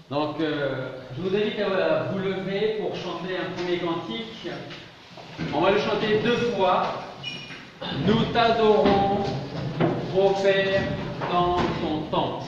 Donc, je vous invite à vous lever pour chanter un premier cantique. On va le chanter 2 fois. Nous t'adorons, ô Père, dans ton temple.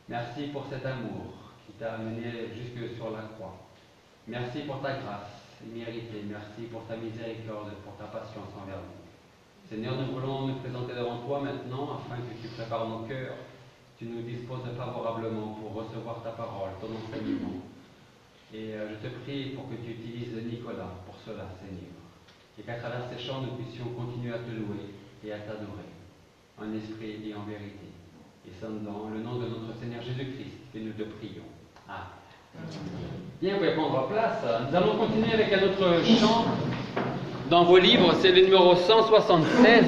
Merci pour cet amour qui t'a amené jusque sur la croix. Merci pour ta grâce imméritée. Merci pour ta miséricorde, pour ta patience envers nous. Seigneur, nous voulons nous présenter devant toi maintenant afin que tu prépares nos cœurs. Tu nous disposes favorablement pour recevoir ta parole, ton enseignement. Et je te prie pour que tu utilises Nicolas pour cela, Seigneur. Et qu'à travers ces chants, nous puissions continuer à te louer et à t'adorer, en esprit et en vérité. Et c'est dans le nom de notre Seigneur Jésus-Christ que nous te prions. Amen. Bien, vous pouvez prendre place. Nous allons continuer avec un autre chant dans vos livres. C'est le numéro 176.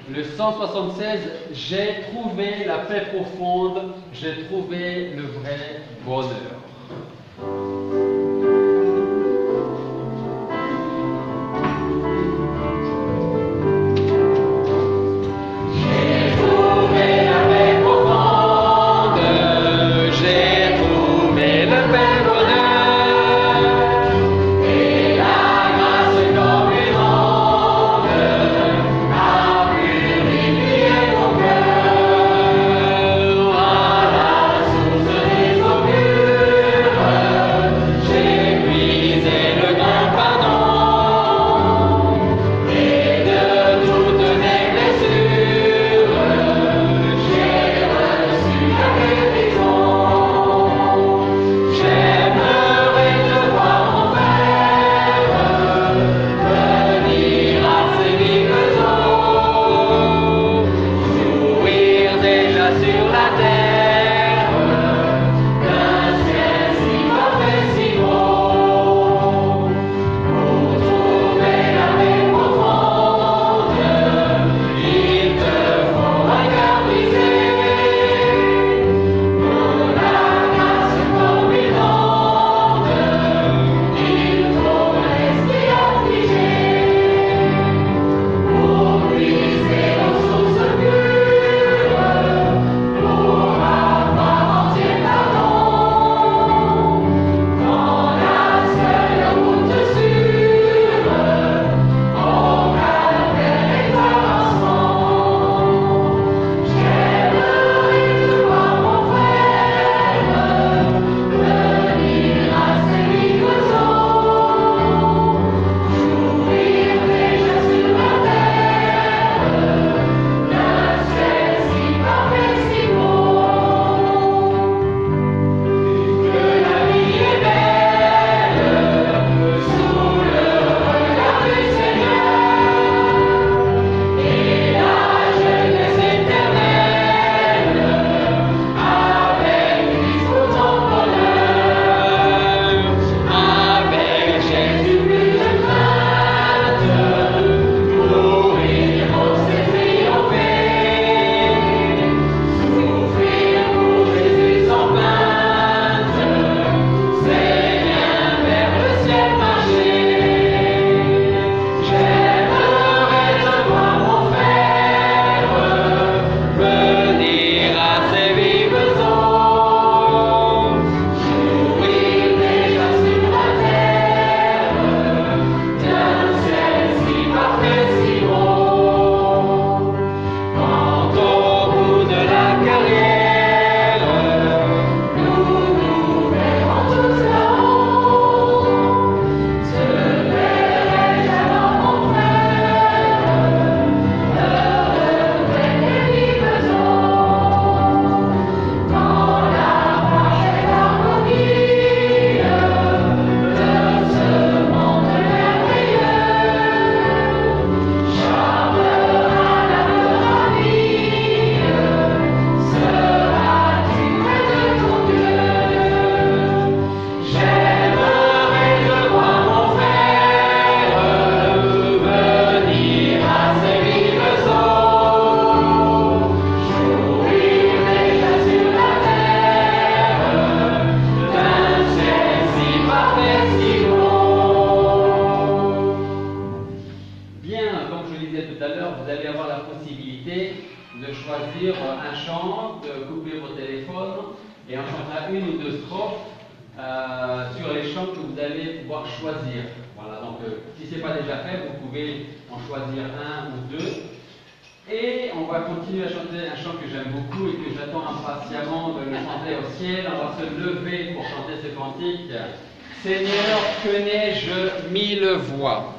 Le 176, j'ai trouvé la paix profonde, j'ai trouvé le vrai bonheur. Thank you. une ou deux strophes sur les chants que vous allez pouvoir choisir. Voilà, donc si ce n'est pas déjà fait, vous pouvez en choisir un ou deux. Et on va continuer à chanter un chant que j'aime beaucoup et que j'attends impatiemment de le chanter au ciel. On va se lever pour chanter ce cantique. Seigneur, que n'ai-je mille voix.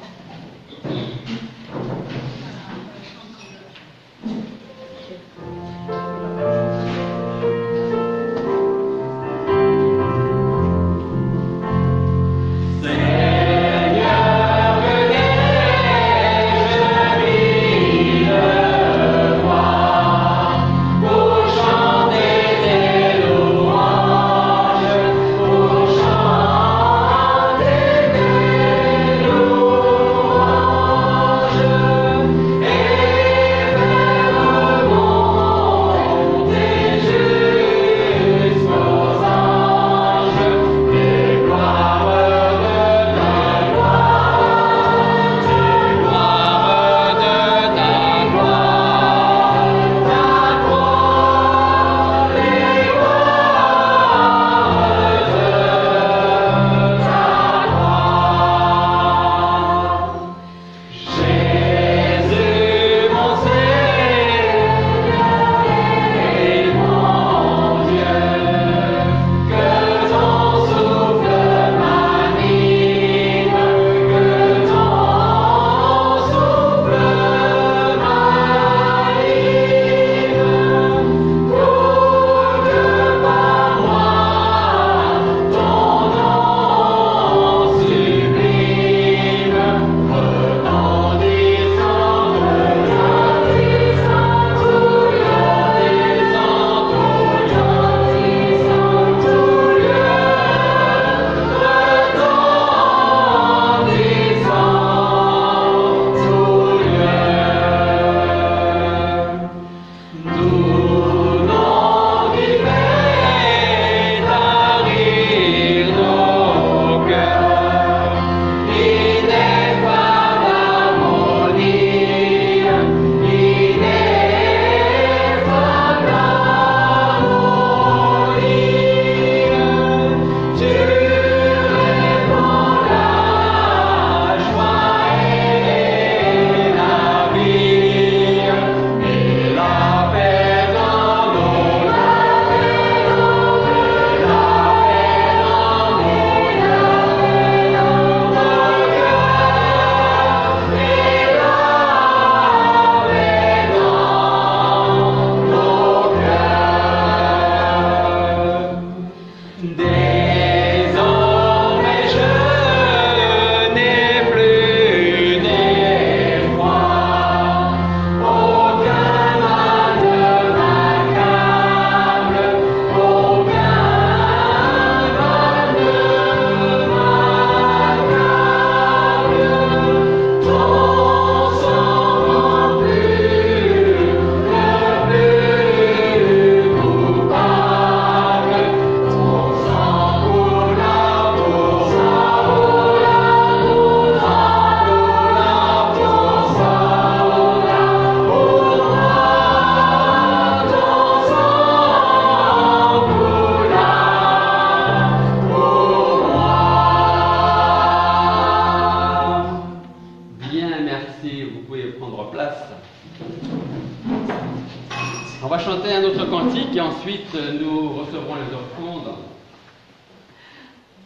On va chanter un autre cantique et ensuite nous recevrons les offrandes.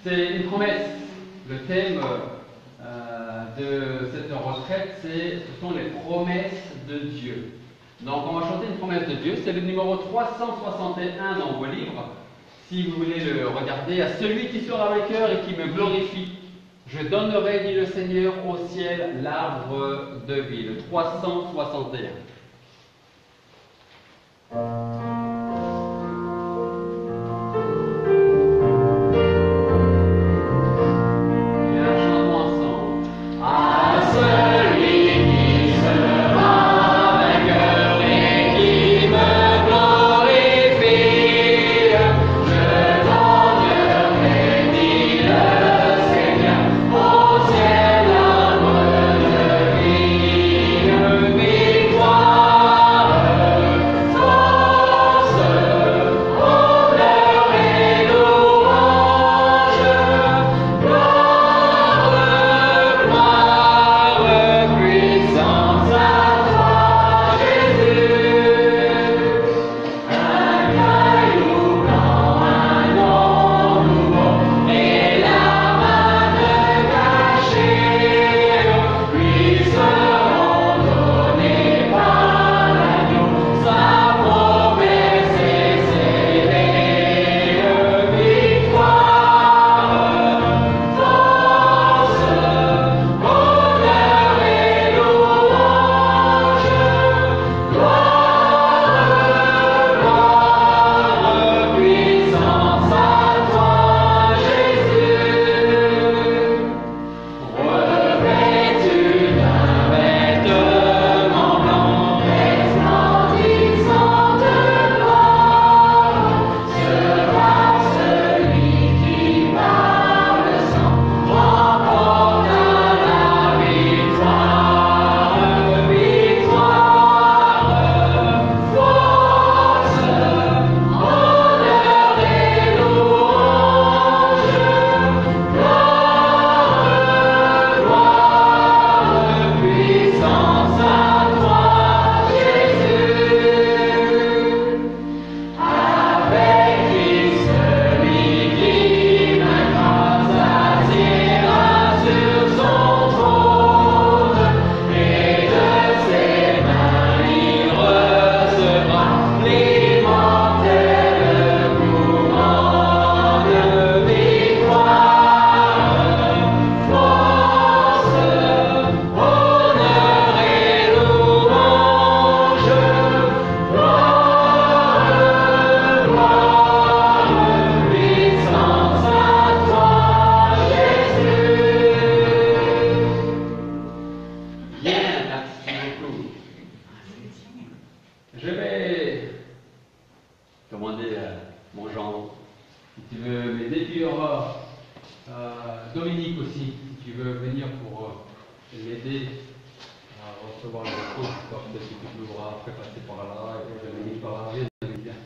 C'est une promesse. Le thème de cette retraite, ce sont les promesses de Dieu. Donc on va chanter une promesse de Dieu. C'est le numéro 361 dans vos livres. Si vous voulez le regarder, à celui qui sera vainqueur et qui me glorifie, je donnerai, dit le Seigneur, au ciel l'arbre de vie. Le 361. Victoire si tu veux m'aider. Puis il y aura Dominique aussi, si tu veux venir pour m'aider à recevoir les réponses. Peut-être que tu devras après passer par là et puis Dominique par là. Viens.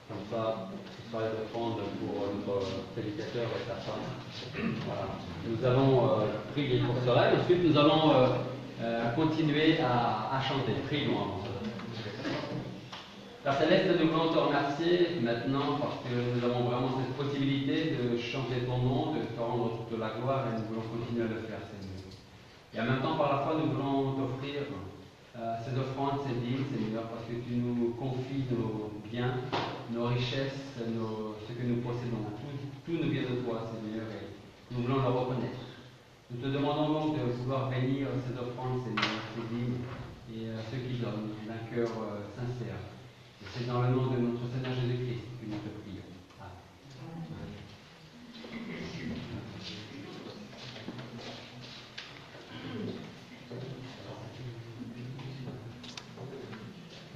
Comme ça, ce sera de prendre pour notre prédicateur et sa femme. Voilà. Nous allons prier pour cela et ensuite nous allons continuer à chanter. Prions avant cela. Père Céleste, nous voulons te remercier maintenant parce que nous avons vraiment cette possibilité de chanter ton nom, de te rendre toute la gloire et nous voulons continuer à le faire, Seigneur. Et en même temps, par la foi, nous voulons t'offrir ces offrandes, ces dîmes, Seigneur, parce que tu nous confies nos biens, nos richesses, ce que nous possédons. Tout nous vient de toi, Seigneur, et nous voulons le reconnaître. Nous te demandons donc de pouvoir bénir ces offrandes, Seigneur, ces dîmes, et ceux qui donnent d'un cœur sincère. Et c'est dans le nom de notre Seigneur Jésus-Christ que nous te prions. Amen.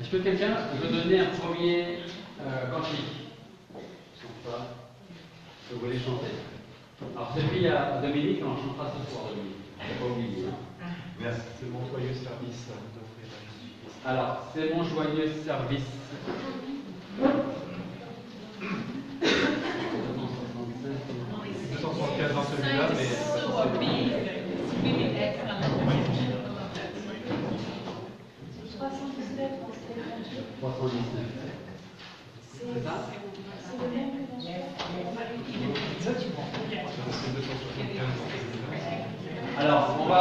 Est-ce que quelqu'un veut donner un premier cantique? Sans ça, vous voulez chanter? Alors celui à Dominique, on en chantera ce soir, Dominique. Pas oublié. Merci. C'est mon joyeux service d'offrir à Jésus-Christ. Alors, c'est mon joyeux service. 275 dans celui-là, mais C'est ça? C'est le même que dans celui-là. Alors, on va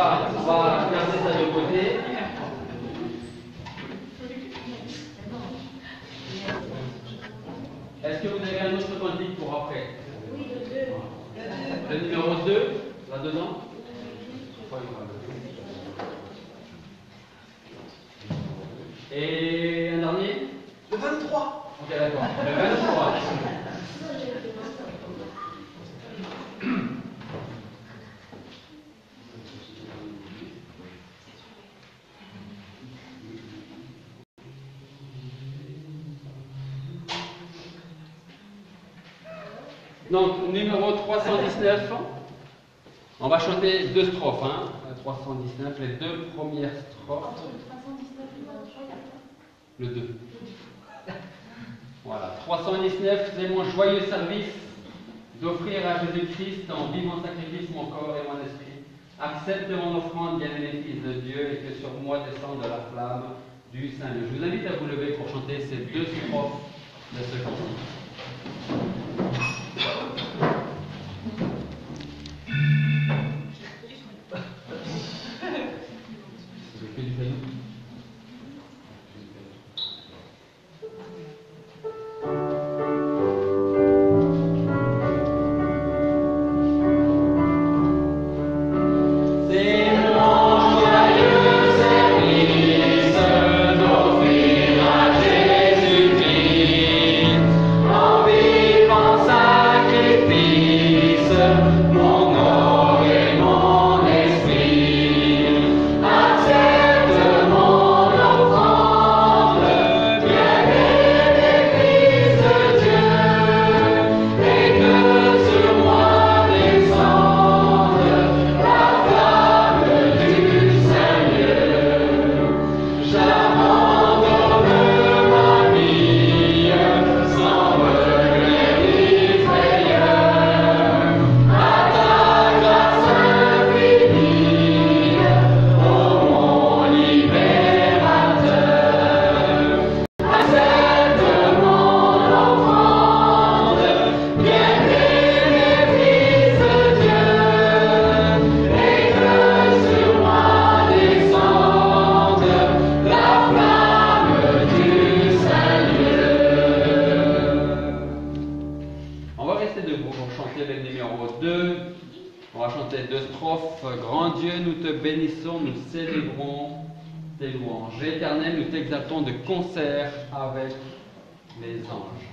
garder ça de côté. Est-ce que vous avez un autre cantique pour après? Oui, le 2. Le numéro 2, là-dedans? Et un dernier? le 23. Ok, d'accord. Le 23. Donc, numéro 319, on va chanter deux strophes. 319, les deux premières strophes. Entre le 319 et le 23, il y a Le 2. Voilà. 319, c'est mon joyeux service d'offrir à Jésus-Christ en vivant sacrifice mon corps et mon esprit. Accepte mon offrande, bien-aimé Fils de Dieu, et que sur moi descende la flamme du Saint-Lieu. Je vous invite à vous lever pour chanter ces deux strophes de ce cantique. C'est que du caillou. Éternel, nous t'exaltons de concert avec les anges.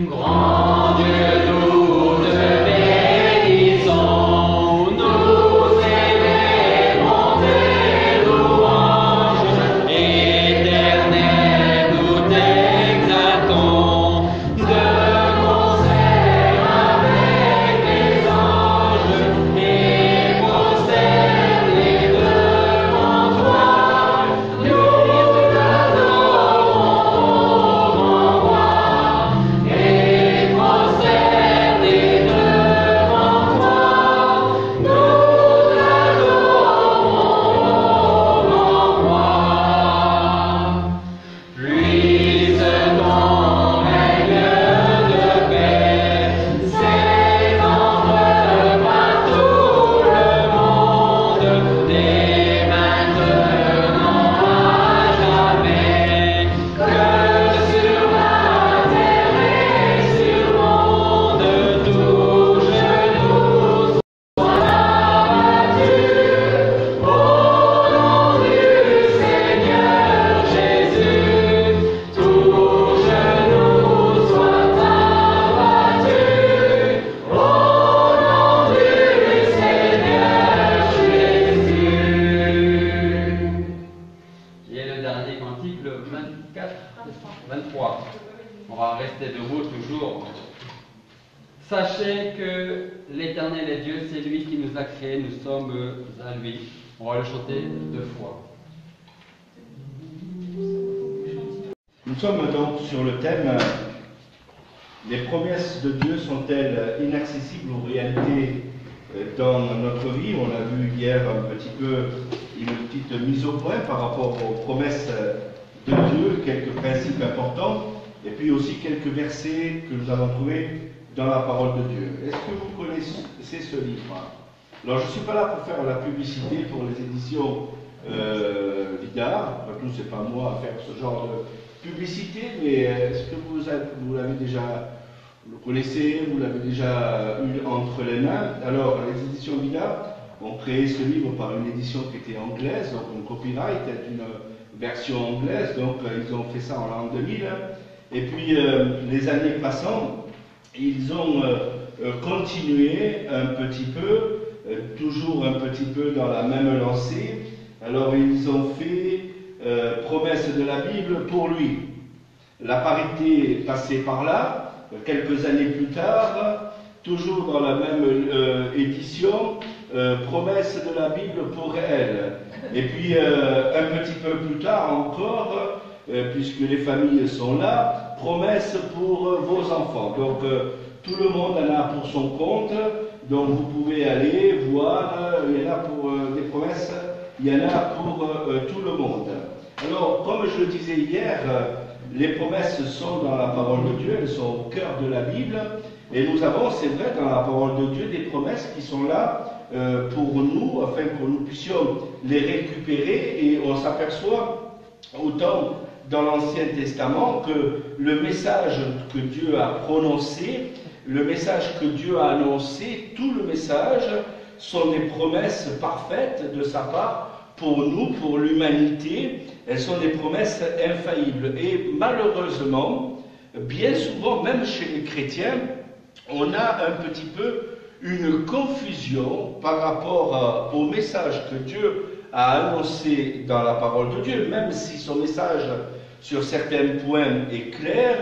Grand Dieu, nous te bénissons. toujours. Sachez que l'Éternel est Dieu, c'est lui qui nous a créés, nous sommes à lui. On va le chanter 2 fois. Nous sommes donc sur le thème les promesses de Dieu sont-elles inaccessibles aux réalités dans notre vie? On a vu hier un petit peu une petite mise au point par rapport aux promesses de Dieu, quelques principes importants, et puis aussi quelques versets que nous avons trouvés dans la parole de Dieu. Est-ce que vous connaissez ce livre? Alors je ne suis pas là pour faire la publicité pour les éditions Vidar. Après tout, c'est pas moi à faire ce genre de publicité, mais est-ce que vous l'avez déjà, vous le connaissez, vous l'avez déjà eu entre les mains? Alors, les éditions Vidar ont créé ce livre par une édition qui était anglaise, donc une copyright, une version anglaise, donc ils ont fait ça en l'an 2000. Et puis, les années passant, ils ont continué un petit peu, toujours un petit peu dans la même lancée. Alors, ils ont fait promesse de la Bible pour lui. La parité est passée par là, quelques années plus tard, toujours dans la même édition, promesse de la Bible pour elle. Et puis un petit peu plus tard encore, puisque les familles sont là, promesse pour vos enfants. Donc tout le monde en a pour son compte, donc vous pouvez aller voir, il y en a pour des promesses, il y en a pour tout le monde. Alors, comme je le disais hier, les promesses sont dans la parole de Dieu, elles sont au cœur de la Bible, et nous avons, c'est vrai, dans la parole de Dieu, des promesses qui sont là pour nous, afin que nous puissions les récupérer, et on s'aperçoit, autant dans l'Ancien Testament, que le message que Dieu a prononcé, le message que Dieu a annoncé, tout le message sont des promesses parfaites de sa part, pour nous, pour l'humanité. Elles sont des promesses infaillibles. Et malheureusement, bien souvent, même chez les chrétiens, on a un petit peu une confusion par rapport au message que Dieu a annoncé dans la parole de Dieu, même si son message sur certains points est clair,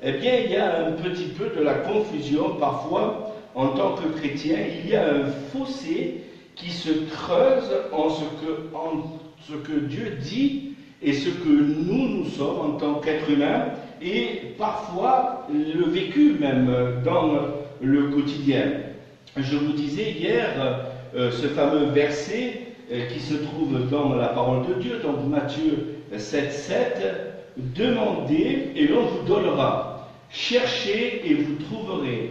eh bien il y a un petit peu de la confusion parfois en tant que chrétien. Il y a un fossé qui se creuse en ce que Dieu dit et ce que nous sommes en tant qu'êtres humains, et parfois le vécu même dans le quotidien. Je vous disais hier ce fameux verset qui se trouve dans la parole de Dieu, donc Matthieu 7,7, demandez et l'on vous donnera, cherchez et vous trouverez,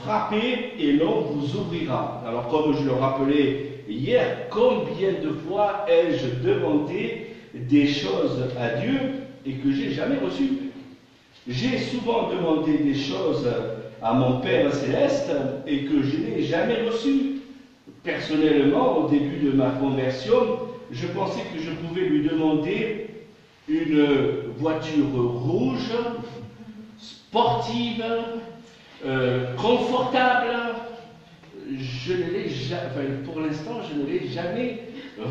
frappez et l'on vous ouvrira. Alors comme je le rappelais hier, combien de fois ai-je demandé des choses à Dieu et que j'ai jamais reçues? J'ai souvent demandé des choses à mon Père Céleste et que je n'ai jamais reçues. Personnellement, au début de ma conversion, je pensais que je pouvais lui demander une voiture rouge, sportive, confortable. Je ne l'ai jamais, pour l'instant, je ne l'ai jamais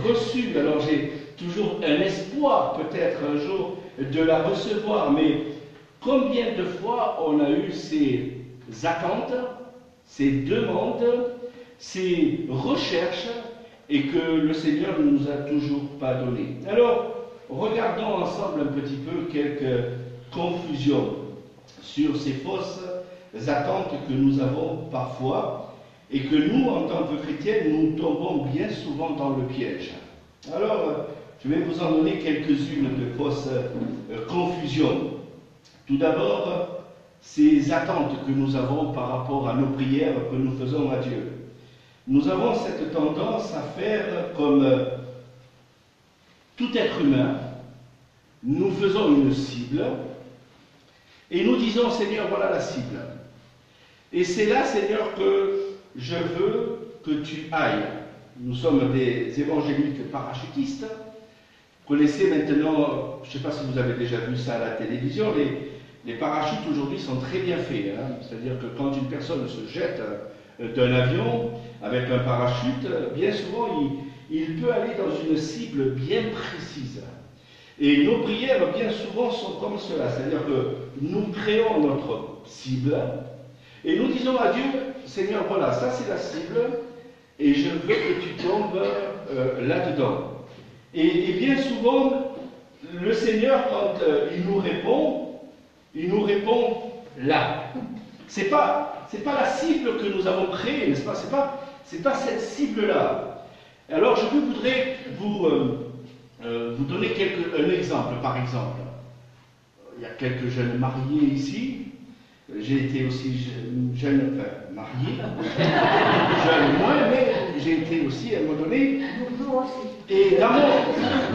reçue. Alors j'ai toujours un espoir, peut-être un jour, de la recevoir. Mais combien de fois on a eu ces attentes, ces demandes, ces recherches, et que le Seigneur ne nous a toujours pas donné? Alors, regardons ensemble un petit peu quelques confusions sur ces fausses attentes que nous avons parfois, et que nous, en tant que chrétiens, nous tombons bien souvent dans le piège. Alors, je vais vous en donner quelques-unes de fausses confusions. Tout d'abord, ces attentes que nous avons par rapport à nos prières que nous faisons à Dieu. Nous avons cette tendance à faire comme tout être humain. Nous faisons une cible et nous disons, Seigneur, voilà la cible. Et c'est là, Seigneur, que je veux que tu ailles. Nous sommes des évangéliques parachutistes. Vous connaissez maintenant, je ne sais pas si vous avez déjà vu ça à la télévision, les parachutes aujourd'hui sont très bien faits. C'est-à-dire que quand une personne se jette d'un avion avec un parachute, bien souvent il peut aller dans une cible bien précise. Et nos prières bien souvent sont comme cela. C'est-à-dire que nous créons notre cible et nous disons à Dieu, Seigneur, voilà, ça c'est la cible et je veux que tu tombes là-dedans. Et bien souvent, le Seigneur, quand il nous répond là. C'est pas la cible que nous avons créée, n'est-ce pas? C'est pas cette cible-là. Alors, je voudrais vous donner un exemple, par exemple. Il y a quelques jeunes mariés ici. J'ai été aussi jeune, enfin, marié. Jeune moins, mais j'ai été aussi à un moment donné. Et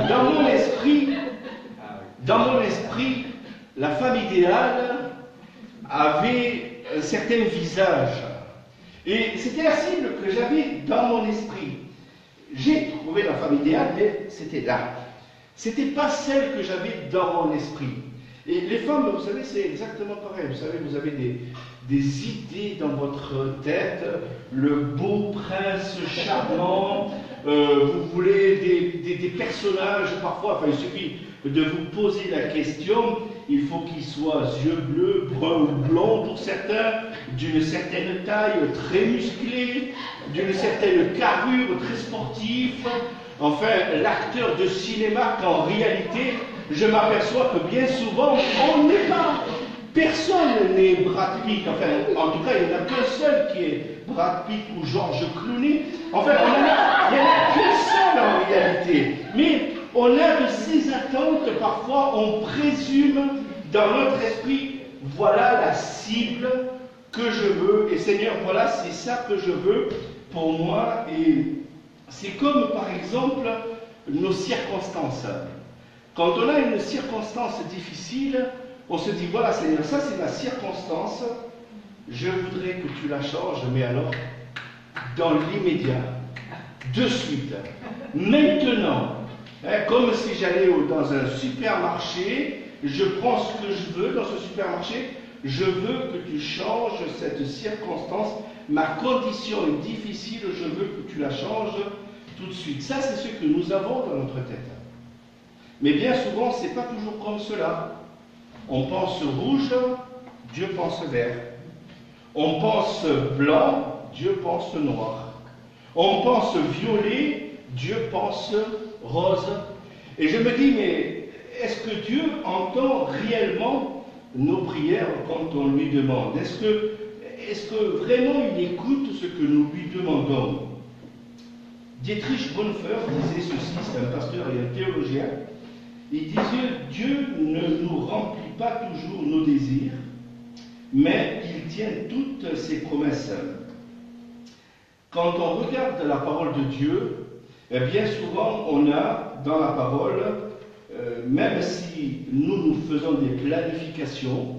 dans mon esprit, la femme idéale avait un certain visage. Et c'était la cible que j'avais dans mon esprit. J'ai trouvé la femme idéale, mais c'était là. C'était pas celle que j'avais dans mon esprit. Et les femmes, vous savez, c'est exactement pareil. Vous savez, vous avez des idées dans votre tête, le beau prince charmant, vous voulez des personnages parfois, enfin il suffit de vous poser la question, il faut qu'ils soient yeux bleus, brun ou blond pour certains, d'une certaine taille, très musclée, d'une certaine carrure, très sportif, enfin l'acteur de cinéma qu'en réalité, je m'aperçois que bien souvent, on n'est pas. Personne n'est Brad Pitt. Enfin, en tout cas, il n'y en a qu'un seul qui est Brad Pitt ou George Clooney. Enfin, il n'y en a qu'un seul en réalité. Mais on a de ces attentes, parfois, on présume dans notre esprit, voilà la cible que je veux. Et Seigneur, voilà, c'est ça que je veux pour moi. Et c'est comme, par exemple, nos circonstances. Quand on a une circonstance difficile, on se dit, voilà Seigneur, ça c'est la circonstance, je voudrais que tu la changes, mais alors, dans l'immédiat, de suite, maintenant, comme si j'allais dans un supermarché, je prends ce que je veux dans ce supermarché, je veux que tu changes cette circonstance, ma condition est difficile, je veux que tu la changes tout de suite. Ça c'est ce que nous avons dans notre tête. Mais bien souvent, ce n'est pas toujours comme cela. On pense rouge, Dieu pense vert. On pense blanc, Dieu pense noir. On pense violet, Dieu pense rose. Et je me dis, mais est-ce que Dieu entend réellement nos prières quand on lui demande? Est-ce que vraiment il écoute ce que nous lui demandons? Dietrich Bonhoeffer disait ceci, c'est un pasteur et un théologien. Il disait, Dieu ne nous remplit pas toujours nos désirs, mais il tient toutes ses promesses. Quand on regarde la parole de Dieu, bien souvent on a dans la parole, même si nous faisons des planifications,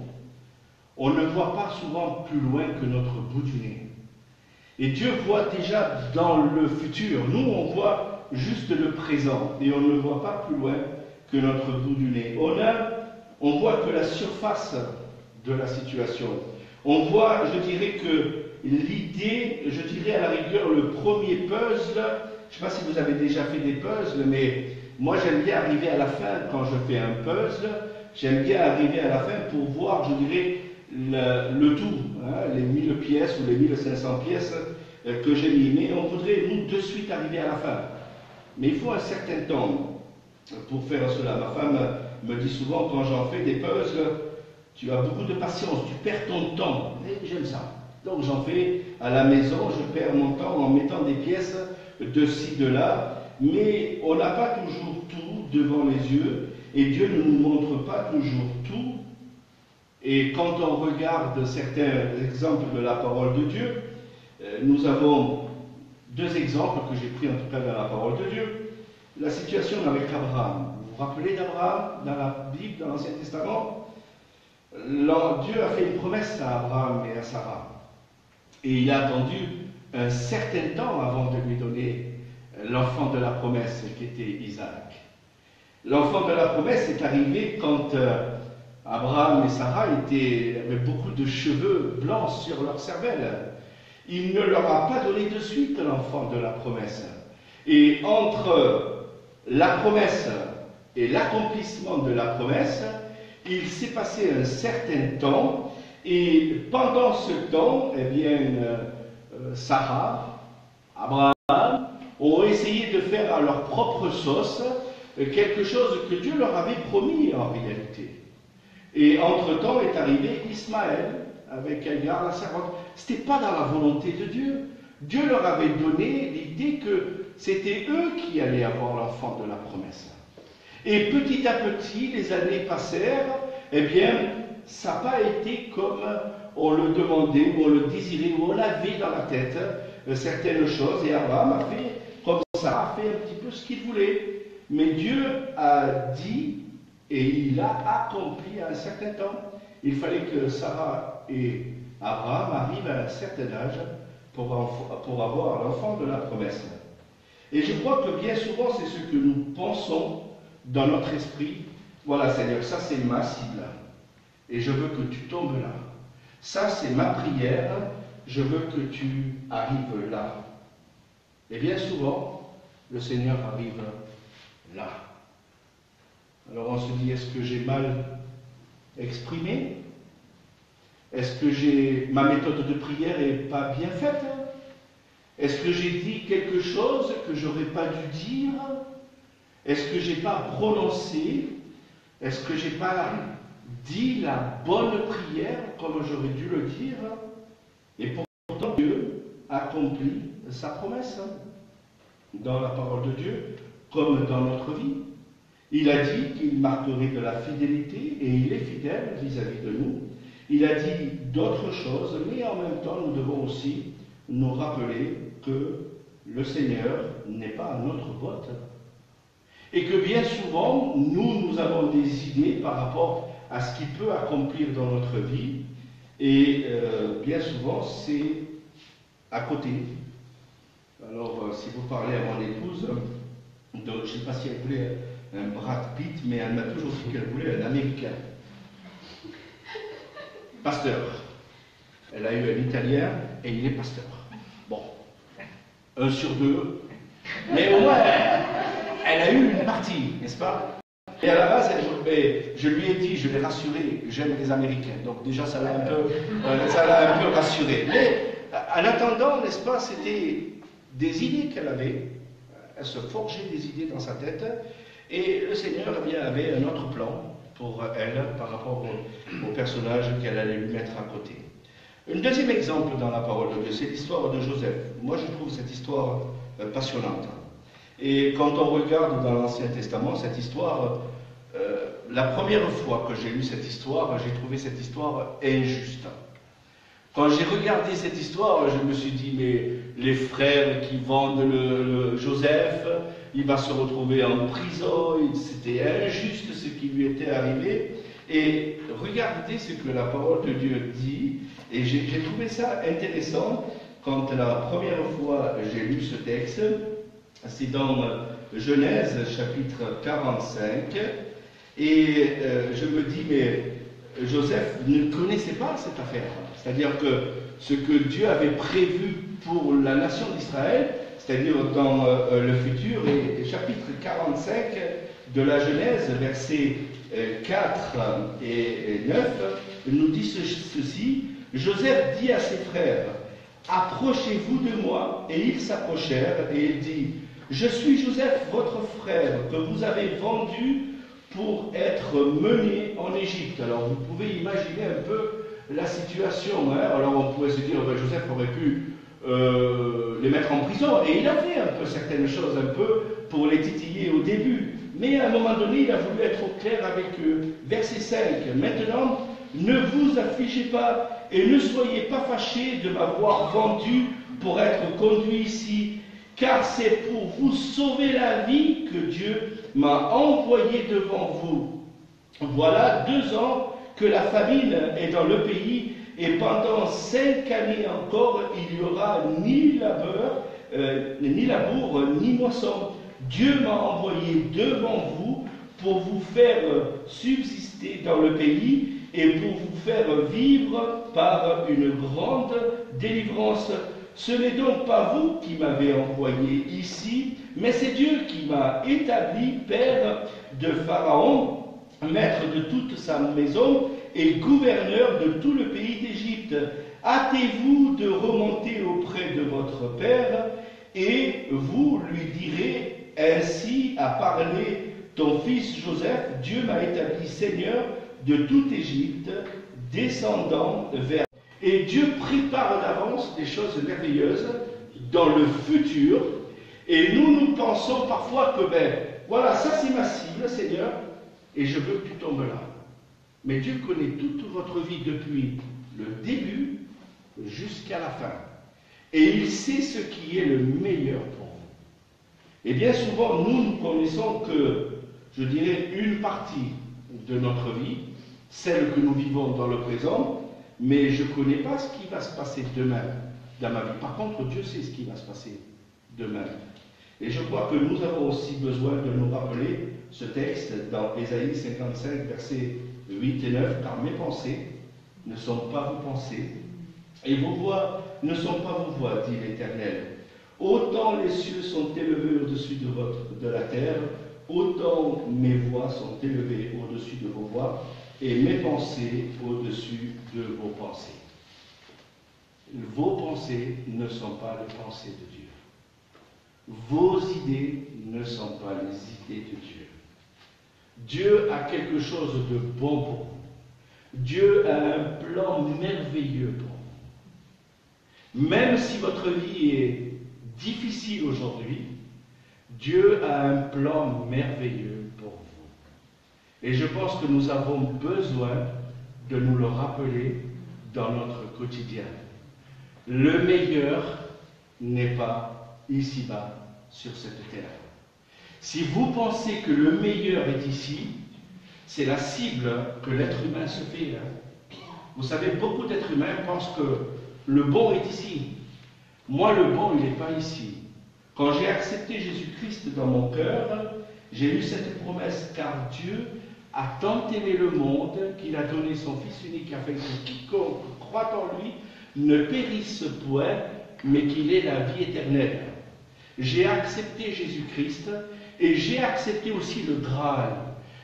on ne voit pas souvent plus loin que notre bout du nez. Et Dieu voit déjà dans le futur. Nous, on voit juste le présent et on ne voit pas plus loin que notre bout du nez. On voit que la surface de la situation. On voit, je dirais que l'idée, je dirais à la rigueur, le premier puzzle, je ne sais pas si vous avez déjà fait des puzzles, mais moi j'aime bien arriver à la fin quand je fais un puzzle, j'aime bien arriver à la fin pour voir, je dirais, le tout, hein, les 1000 pièces ou les 1500 pièces que j'ai mis. Mais on voudrait, nous, de suite arriver à la fin. Mais il faut un certain temps pour faire cela. Ma femme me dit souvent, quand j'en fais des puzzles, tu as beaucoup de patience, tu perds ton temps. Et j'aime ça. Donc j'en fais à la maison, je perds mon temps en mettant des pièces de ci, de là. Mais on n'a pas toujours tout devant les yeux. Et Dieu ne nous montre pas toujours tout. Et quand on regarde certains exemples de la parole de Dieu, nous avons deux exemples que j'ai pris en tout cas dans la parole de Dieu. La situation avec Abraham. Vous vous rappelez d'Abraham dans la Bible, dans l'Ancien Testament? Dieu a fait une promesse à Abraham et à Sarah. Et il a attendu un certain temps avant de lui donner l'enfant de la promesse qui était Isaac. L'enfant de la promesse est arrivé quand Abraham et Sarah avaient beaucoup de cheveux blancs sur leur cervelle. Il ne leur a pas donné de suite l'enfant de la promesse. Et entre la promesse et l'accomplissement de la promesse, il s'est passé un certain temps, et pendant ce temps, eh bien, Sarah, Abraham, ont essayé de faire à leur propre sauce quelque chose que Dieu leur avait promis en réalité. Et entre-temps est arrivé Ismaël avec Agar la servante. Ce n'était pas dans la volonté de Dieu. Dieu leur avait donné l'idée que c'était eux qui allaient avoir l'enfant de la promesse. Et petit à petit, les années passèrent, eh bien, ça n'a pas été comme on le demandait, ou on le désirait, ou on avait dans la tête certaines choses. Et Abraham a fait, comme ça, a fait un petit peu ce qu'il voulait. Mais Dieu a dit, et il a accompli à un certain temps. Il fallait que Sarah et Abraham arrivent à un certain âge pour avoir l'enfant de la promesse. Et je crois que bien souvent, c'est ce que nous pensons dans notre esprit. Voilà, Seigneur, ça c'est ma cible. Et je veux que tu tombes là. Ça c'est ma prière. Je veux que tu arrives là. Et bien souvent, le Seigneur arrive là. Alors on se dit, est-ce que j'ai mal exprimé? Est-ce que ma méthode de prière n'est pas bien faite? Est-ce que j'ai dit quelque chose que j'aurais pas dû dire? Est-ce que j'ai pas prononcé? Est-ce que j'ai pas dit la bonne prière comme j'aurais dû le dire? Et pourtant Dieu accomplit sa promesse dans la parole de Dieu comme dans notre vie. Il a dit qu'il marquerait de la fidélité et il est fidèle vis-à-vis de nous. Il a dit d'autres choses, mais en même temps nous devons aussi nous rappeler que le Seigneur n'est pas à notre botte. Et que bien souvent, nous avons des idées par rapport à ce qu'il peut accomplir dans notre vie. Et bien souvent, c'est à côté. Alors, si vous parlez à mon épouse, donc, je ne sais pas si elle voulait un Brad Pitt, mais elle m'a toujours dit qu'elle voulait un Américain. Pasteur. Elle a eu un Italien et il est pasteur. Bon, 1 sur 2. Mais au moins, elle a eu une partie, n'est-ce pas? Et à la base, je lui ai dit, je l'ai rassuré, j'aime les Américains. Donc déjà, ça l'a un peu rassuré. Mais en attendant, n'est-ce pas, c'était des idées qu'elle avait. Elle se forgeait des idées dans sa tête. Et le Seigneur avait un autre plan pour elle par rapport au personnage qu'elle allait lui mettre à côté. Un deuxième exemple dans la parole de Dieu, c'est l'histoire de Joseph. Moi, je trouve cette histoire passionnante. Et quand on regarde dans l'Ancien Testament cette histoire, la première fois que j'ai lu cette histoire, j'ai trouvé cette histoire injuste. Quand j'ai regardé cette histoire, je me suis dit, mais les frères qui vendent le Joseph, il va se retrouver en prison, c'était injuste ce qui lui était arrivé. Et regardez ce que la parole de Dieu dit, et j'ai trouvé ça intéressant quand la première fois j'ai lu ce texte. C'est dans Genèse chapitre 45, et je me dis, mais Joseph ne connaissait pas cette affaire. C'est-à-dire que ce que Dieu avait prévu pour la nation d'Israël, c'est-à-dire dans le futur, et chapitre 45 de la Genèse, versets 4 et 9, nous dit ceci: Joseph dit à ses frères, approchez-vous de moi. Et ils s'approchèrent, et il dit, je suis Joseph, votre frère, que vous avez vendu pour être mené en Égypte. Alors vous pouvez imaginer un peu la situation. Hein. Alors on pourrait se dire, Joseph aurait pu les mettre en prison, et il a fait un peu certaines choses, un peu pour les titiller au début. Mais à un moment donné, il a voulu être au clair avec eux. Verset 5, maintenant, ne vous affligez pas et ne soyez pas fâchés de m'avoir vendu pour être conduit ici, car c'est pour vous sauver la vie que Dieu m'a envoyé devant vous. Voilà 2 ans que la famine est dans le pays, et pendant 5 années encore, il n'y aura ni labour, ni moisson. Dieu m'a envoyé devant vous pour vous faire subsister dans le pays et pour vous faire vivre par une grande délivrance. Ce n'est donc pas vous qui m'avez envoyé ici, mais c'est Dieu qui m'a établi père de Pharaon maître de toute sa maison et gouverneur de tout le pays d'Égypte. Hâtez-vous de remonter auprès de votre père, et vous lui direz, ainsi a parlé ton fils Joseph, Dieu m'a établi Seigneur de toute Égypte, descendant vers... Et Dieu prépare d'avance des choses merveilleuses dans le futur, et nous pensons parfois que, voilà, ça c'est ma cible, Seigneur, et je veux que tu tombes là. Mais Dieu connaît toute votre vie depuis le début jusqu'à la fin. Et il sait ce qui est le meilleur pour vous. Et bien souvent, nous ne connaissons que, je dirais, une partie de notre vie, celle que nous vivons dans le présent, mais je ne connais pas ce qui va se passer demain dans ma vie. Par contre, Dieu sait ce qui va se passer demain. Et je crois que nous avons aussi besoin de nous rappeler ce texte dans Ésaïe 55, versets 8 et 9, car mes pensées ne sont pas vos pensées, et vos voix ne sont pas vos voix, dit l'Éternel. Autant les cieux sont élevés au-dessus de la terre, autant mes voix sont élevées au-dessus de vos voix, et mes pensées au-dessus de vos pensées. Vos pensées ne sont pas les pensées de Dieu. Vos idées ne sont pas les idées de Dieu. Dieu a quelque chose de bon pour vous. Dieu a un plan merveilleux pour vous. Même si votre vie est difficile aujourd'hui, Dieu a un plan merveilleux pour vous. Et je pense que nous avons besoin de nous le rappeler dans notre quotidien. Le meilleur n'est pas ici-bas sur cette terre. Si vous pensez que le meilleur est ici, c'est la cible que l'être humain se fait. Vous savez, beaucoup d'êtres humains pensent que le bon est ici. Moi, le bon, il n'est pas ici. Quand j'ai accepté Jésus-Christ dans mon cœur, j'ai eu cette promesse, car Dieu a tant aimé le monde qu'il a donné son Fils unique afin que quiconque croit en lui ne périsse point, mais qu'il ait la vie éternelle. J'ai accepté Jésus-Christ et j'ai accepté aussi le Graal.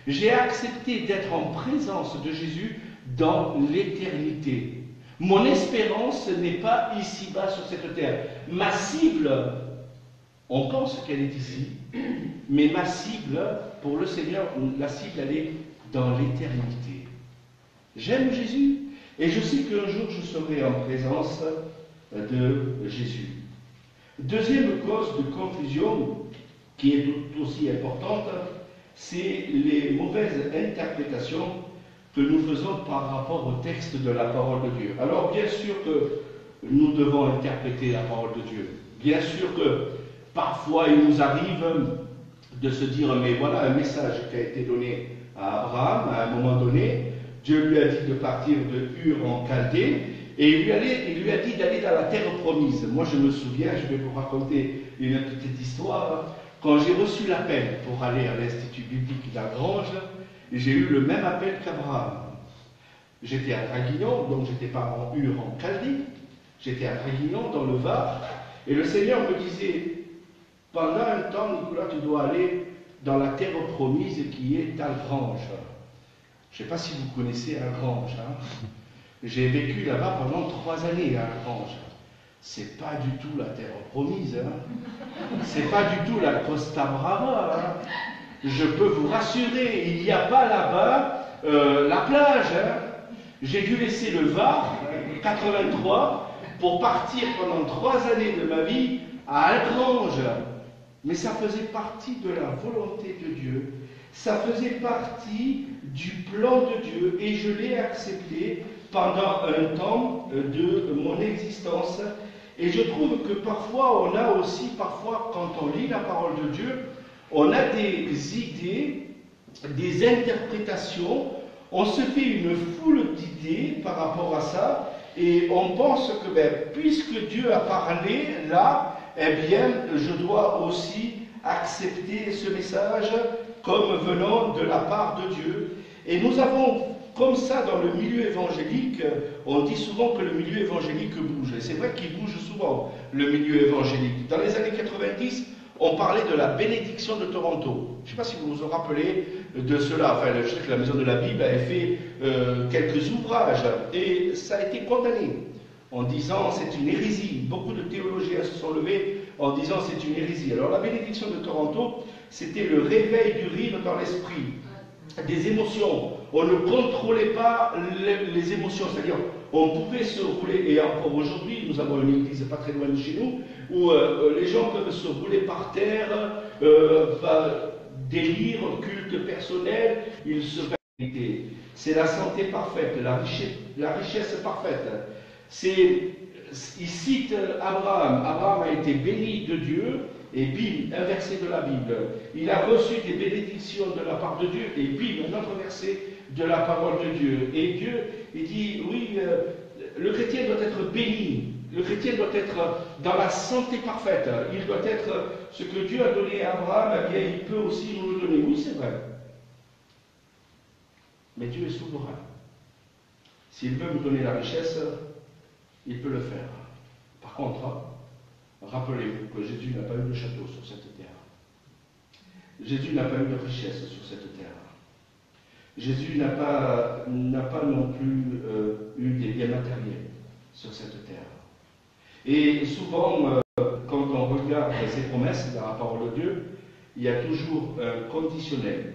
J'ai accepté d'être en présence de Jésus dans l'éternité. Mon espérance n'est pas ici-bas sur cette terre. Ma cible, on pense qu'elle est ici, mais ma cible, pour le Seigneur, la cible, elle est dans l'éternité. J'aime Jésus et je sais qu'un jour je serai en présence de Jésus. Deuxième cause de confusion, qui est tout aussi importante, c'est les mauvaises interprétations que nous faisons par rapport au texte de la parole de Dieu. Alors bien sûr que nous devons interpréter la parole de Dieu. Bien sûr que parfois il nous arrive de se dire, mais voilà un message qui a été donné à Abraham à un moment donné. Dieu lui a dit de partir de Ur en Chaldée, et il lui a dit d'aller dans la terre promise. Moi je me souviens, je vais vous raconter une petite histoire. Quand j'ai reçu l'appel pour aller à l'Institut biblique d'Agrange, j'ai eu le même appel qu'Abraham. J'étais à Draguignan, donc j'étais pas en Ur en Chaldée, j'étais à Draguignan dans le Var, et le Seigneur me disait, pendant un temps, Nicolas, tu dois aller dans la terre promise qui est Algrange. Je ne sais pas si vous connaissez Algrange. J'ai vécu là-bas pendant 3 années à Algrange. C'est pas du tout la terre promise. C'est pas du tout la Costa Brava. Je peux vous rassurer, il n'y a pas là-bas la plage. J'ai dû laisser le Var, 83, pour partir pendant 3 années de ma vie à Algrange. Mais ça faisait partie de la volonté de Dieu. Ça faisait partie du plan de Dieu et je l'ai accepté pendant un temps de mon existence. Et je trouve que parfois, on a aussi, quand on lit la parole de Dieu, on a des idées, des interprétations, on se fait une foule d'idées par rapport à ça, et on pense que puisque Dieu a parlé là, eh bien, je dois aussi accepter ce message comme venant de la part de Dieu. Et nous avons, comme ça, dans le milieu évangélique, on dit souvent que le milieu évangélique bouge. Et c'est vrai qu'il bouge souvent, le milieu évangélique. Dans les années 90, on parlait de la bénédiction de Toronto. Je ne sais pas si vous vous rappelez de cela. Enfin, je sais que la Maison de la Bible a fait quelques ouvrages et ça a été condamné en disant c'est une hérésie. Beaucoup de théologiens se sont levés en disant c'est une hérésie. Alors la bénédiction de Toronto, c'était le réveil du rire dans l'esprit, des émotions. On ne contrôlait pas les émotions, c'est-à-dire on pouvait se rouler, et encore aujourd'hui, nous avons une église pas très loin de chez nous, où les gens peuvent se rouler par terre, délire, culte personnel, ils se vérité. C'est la santé parfaite, la richesse parfaite. Il cite Abraham. Abraham a été béni de Dieu, et bim, un verset de la Bible. Il a reçu des bénédictions de la part de Dieu, et bim, un autre verset de la parole de Dieu. Et Dieu, il dit, oui, le chrétien doit être béni. Le chrétien doit être dans la santé parfaite. Il doit être ce que Dieu a donné à Abraham, eh bien, il peut aussi nous le donner. Oui, c'est vrai. Mais Dieu est souverain. S'il veut nous donner la richesse, il peut le faire. Par contre, rappelez-vous que Jésus n'a pas eu de château sur cette terre. Jésus n'a pas eu de richesse sur cette terre. Jésus n'a pas non plus eu des biens matériels sur cette terre. Et souvent, quand on regarde ces promesses dans la parole de Dieu, il y a toujours un conditionnel.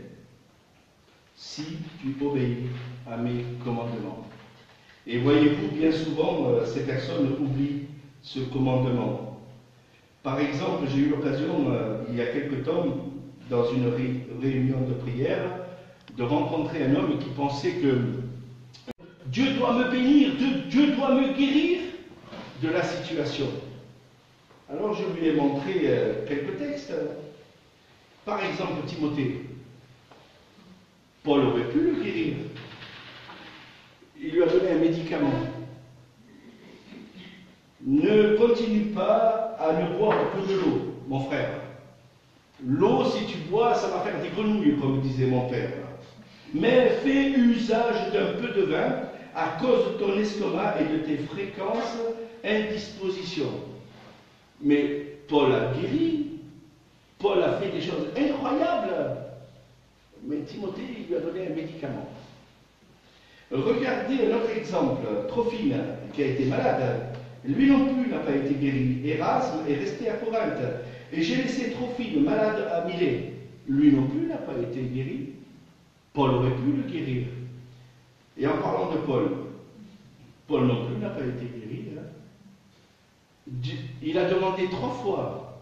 Si tu obéis à mes commandements. Et voyez-vous, bien souvent, ces personnes oublient ce commandement. Par exemple, j'ai eu l'occasion, il y a quelque temps, dans une réunion de prière, de rencontrer un homme qui pensait que Dieu doit me bénir, Dieu doit me guérir de la situation. Alors je lui ai montré quelques textes. Par exemple, Timothée. Paul aurait pu le guérir. Il lui a donné un médicament. Ne continue pas à ne boire que de l'eau, mon frère. L'eau, si tu bois, ça va faire des grenouilles, comme disait mon père. Mais fais usage d'un peu de vin à cause de ton estomac et de tes fréquentes indispositions. Mais Paul a guéri. Paul a fait des choses incroyables. Mais Timothée, il lui a donné un médicament. Regardez un autre exemple. Trophime, qui a été malade. Lui non plus n'a pas été guéri. Erasme est resté à Corinthe. Et j'ai laissé Trophime malade à Milet. Lui non plus n'a pas été guéri. Paul aurait pu le guérir. Et en parlant de Paul, Paul non plus n'a pas été guéri. Il a demandé 3 fois.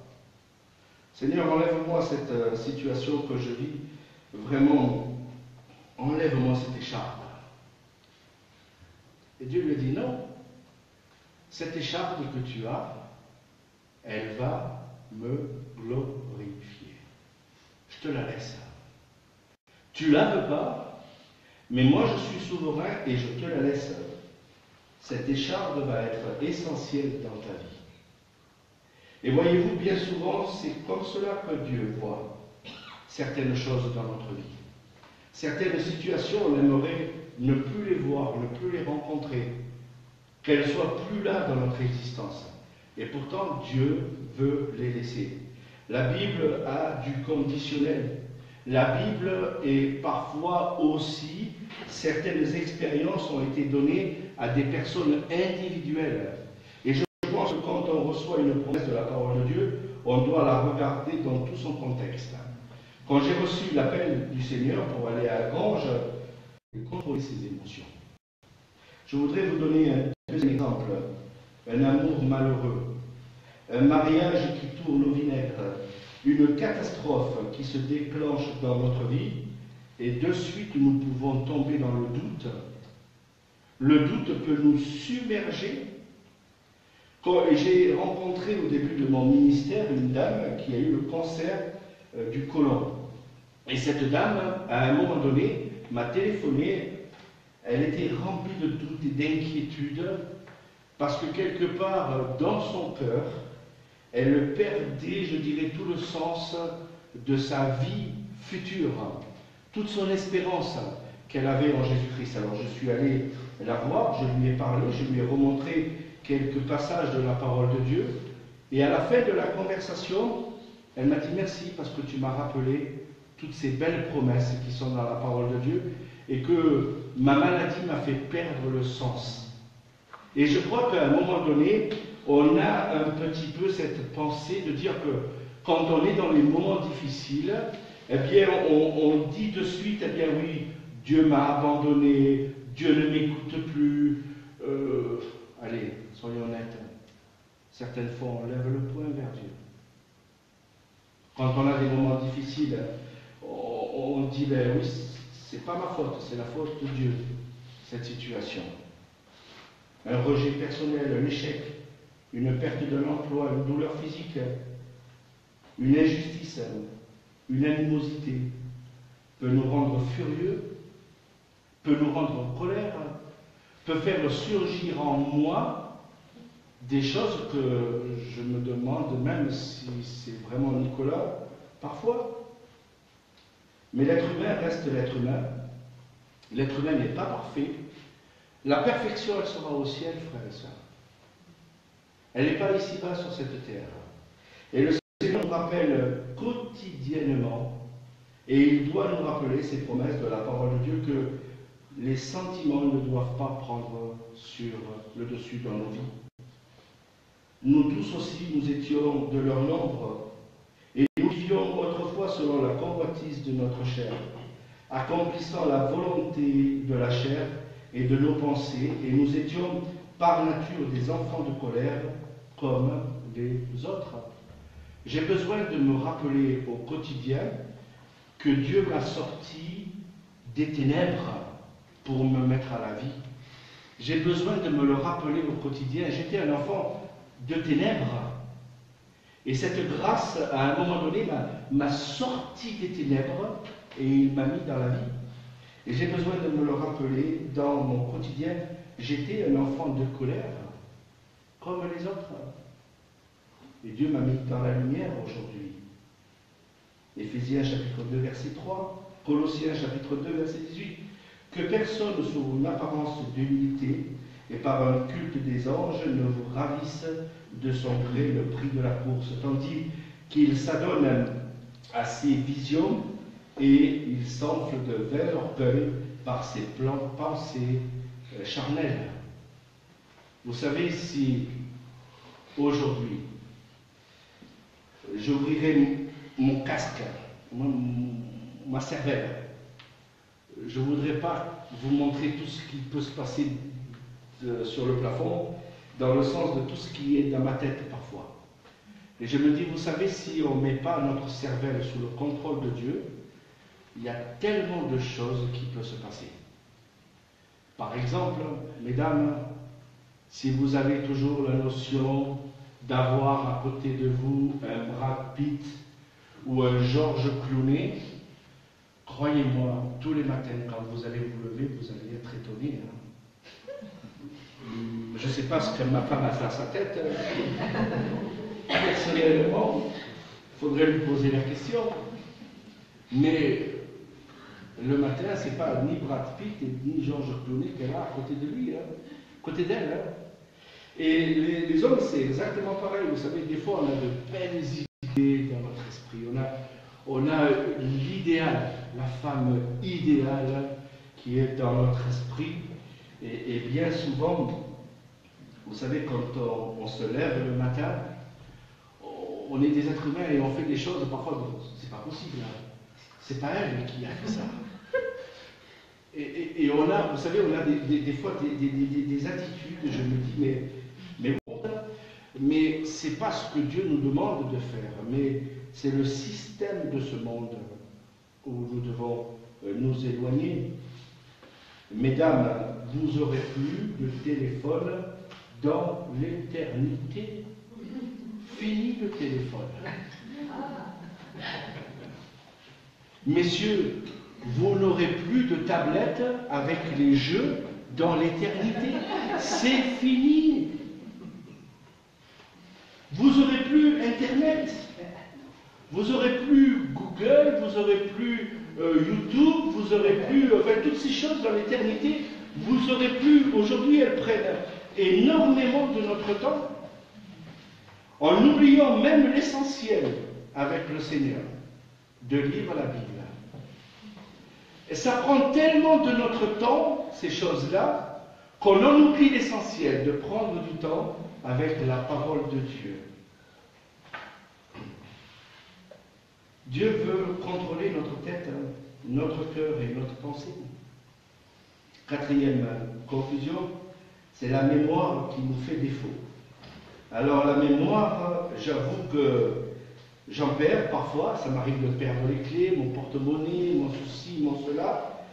Seigneur, enlève-moi cette situation que je vis. Vraiment, enlève-moi cette écharpe. Et Dieu lui a dit non. Cette écharpe que tu as, elle va me glorifier. Je te la laisse. Tu la veux pas, mais moi je suis souverain et je te la laisse. Cette écharpe va être essentielle dans ta vie. Et voyez-vous, bien souvent, c'est comme cela que Dieu voit certaines choses dans notre vie. Certaines situations, on aimerait ne plus les voir, ne plus les rencontrer, qu'elles soient plus là dans notre existence. Et pourtant, Dieu veut les laisser. La Bible a du conditionnel. La Bible est parfois aussi, certaines expériences ont été données à des personnes individuelles. Et je pense que quand on reçoit une promesse de la parole de Dieu, on doit la regarder dans tout son contexte. Quand j'ai reçu l'appel du Seigneur pour aller à la grange, j'ai contrôlé ses émotions. Je voudrais vous donner un deuxième exemple. Un amour malheureux, un mariage qui tourne au vinaigre, une catastrophe qui se déclenche dans notre vie, et de suite nous pouvons tomber dans le doute. Le doute peut nous submerger. J'ai rencontré au début de mon ministère une dame qui a eu le cancer du côlon. Et cette dame, à un moment donné, m'a téléphoné. Elle était remplie de doutes et d'inquiétudes parce que quelque part, dans son cœur, elle perdait, je dirais, tout le sens de sa vie future, toute son espérance qu'elle avait en Jésus-Christ. Alors je suis allé la voir, je lui ai parlé, je lui ai remontré quelques passages de la parole de Dieu, et à la fin de la conversation, Elle m'a dit merci parce que tu m'as rappelé toutes ces belles promesses qui sont dans la parole de Dieu et que ma maladie m'a fait perdre le sens. Et je crois qu'à un moment donné, on a un petit peu cette pensée de dire que quand on est dans les moments difficiles, eh bien on dit de suite, eh bien oui, Dieu m'a abandonné, Dieu ne m'écoute plus. Allez, soyons honnêtes, certaines fois on lève le poing vers Dieu. Quand on a des moments difficiles, on dit, ben oui, c'est pas ma faute, c'est la faute de Dieu, cette situation. Un rejet personnel, un échec, une perte de l'emploi, une douleur physique, une injustice, une animosité peut nous rendre furieux, peut nous rendre en colère, peut faire surgir en moi des choses que je me demande même si c'est vraiment Nicolas, parfois. Mais l'être humain reste l'être humain. L'être humain n'est pas parfait. La perfection, elle sera au ciel, frères et sœurs. Elle n'est pas ici-bas sur cette terre. Et le Seigneur nous rappelle quotidiennement, et il doit nous rappeler ces promesses de la parole de Dieu, que les sentiments ne doivent pas prendre sur le dessus dans nos vies. Nous tous aussi, nous étions de leur nombre, et nous vivions autrefois selon la convoitise de notre chair, accomplissant la volonté de la chair et de nos pensées, et nous étions par nature des enfants de colère comme les autres. J'ai besoin de me rappeler au quotidien que Dieu m'a sorti des ténèbres pour me mettre à la vie. J'ai besoin de me le rappeler au quotidien. J'étais un enfant de ténèbres. Et cette grâce, à un moment donné, m'a sorti des ténèbres et il m'a mis dans la vie. Et j'ai besoin de me le rappeler dans mon quotidien. J'étais un enfant de colère, comme les autres. Et Dieu m'a mis dans la lumière aujourd'hui. Éphésiens chapitre 2, verset 3, Colossiens chapitre 2, verset 18. Que personne sous une apparence d'humilité et par un culte des anges ne vous ravisse de son gré le prix de la course, tandis qu'il s'adonne à ses visions et il s'enfle de vain orgueil par ses pensées charnelles. Vous savez, si aujourd'hui j'ouvrirais mon casque, ma cervelle, je ne voudrais pas vous montrer tout ce qui peut se passer sur le plafond, dans le sens de tout ce qui est dans ma tête parfois. Et je me dis, vous savez, si on ne met pas notre cervelle sous le contrôle de Dieu, il y a tellement de choses qui peuvent se passer. Par exemple, mesdames, si vous avez toujours la notion d'avoir à côté de vous un Brad Pitt ou un George Clooney, croyez-moi, tous les matins, quand vous allez vous lever, vous allez être étonnés. Je ne sais pas ce que ma femme a fait à sa tête. Personnellement, il faudrait lui poser la question. Mais le matin, ce n'est pas ni Brad Pitt ni George Clooney qu'elle a à côté de lui, à côté d'elle. Et les hommes, c'est exactement pareil. Vous savez, des fois, on a de belles idées dans notre esprit. On a l'idéal, la femme idéale qui est dans notre esprit. Et bien souvent, vous savez, quand on se lève le matin, on est des êtres humains et on fait des choses, parfois, c'est pas possible. C'est pas elle qui a fait ça. Et on a, vous savez, on a des fois des attitudes, je me dis, mais c'est pas ce que Dieu nous demande de faire, mais c'est le système de ce monde où nous devons nous éloigner. Mesdames, vous aurez plus de téléphone dans l'éternité. Fini le téléphone. Messieurs, vous n'aurez plus de tablette avec les jeux dans l'éternité. C'est fini. Vous n'aurez plus Internet. Vous n'aurez plus Google, vous n'aurez plus YouTube, vous n'aurez plus toutes ces choses dans l'éternité. Vous n'aurez plus, aujourd'hui elles prennent énormément de notre temps, en oubliant même l'essentiel. avec le Seigneur, de lire la Bible. Et ça prend tellement de notre temps, ces choses-là, qu'on en oublie l'essentiel, de prendre du temps avec la parole de Dieu. Dieu veut contrôler notre tête, notre cœur et notre pensée. Quatrième conclusion, c'est la mémoire qui nous fait défaut. Alors la mémoire, j'avoue que j'en perds parfois, ça m'arrive de perdre les clés, mon porte-monnaie, mon ceci, mon cela.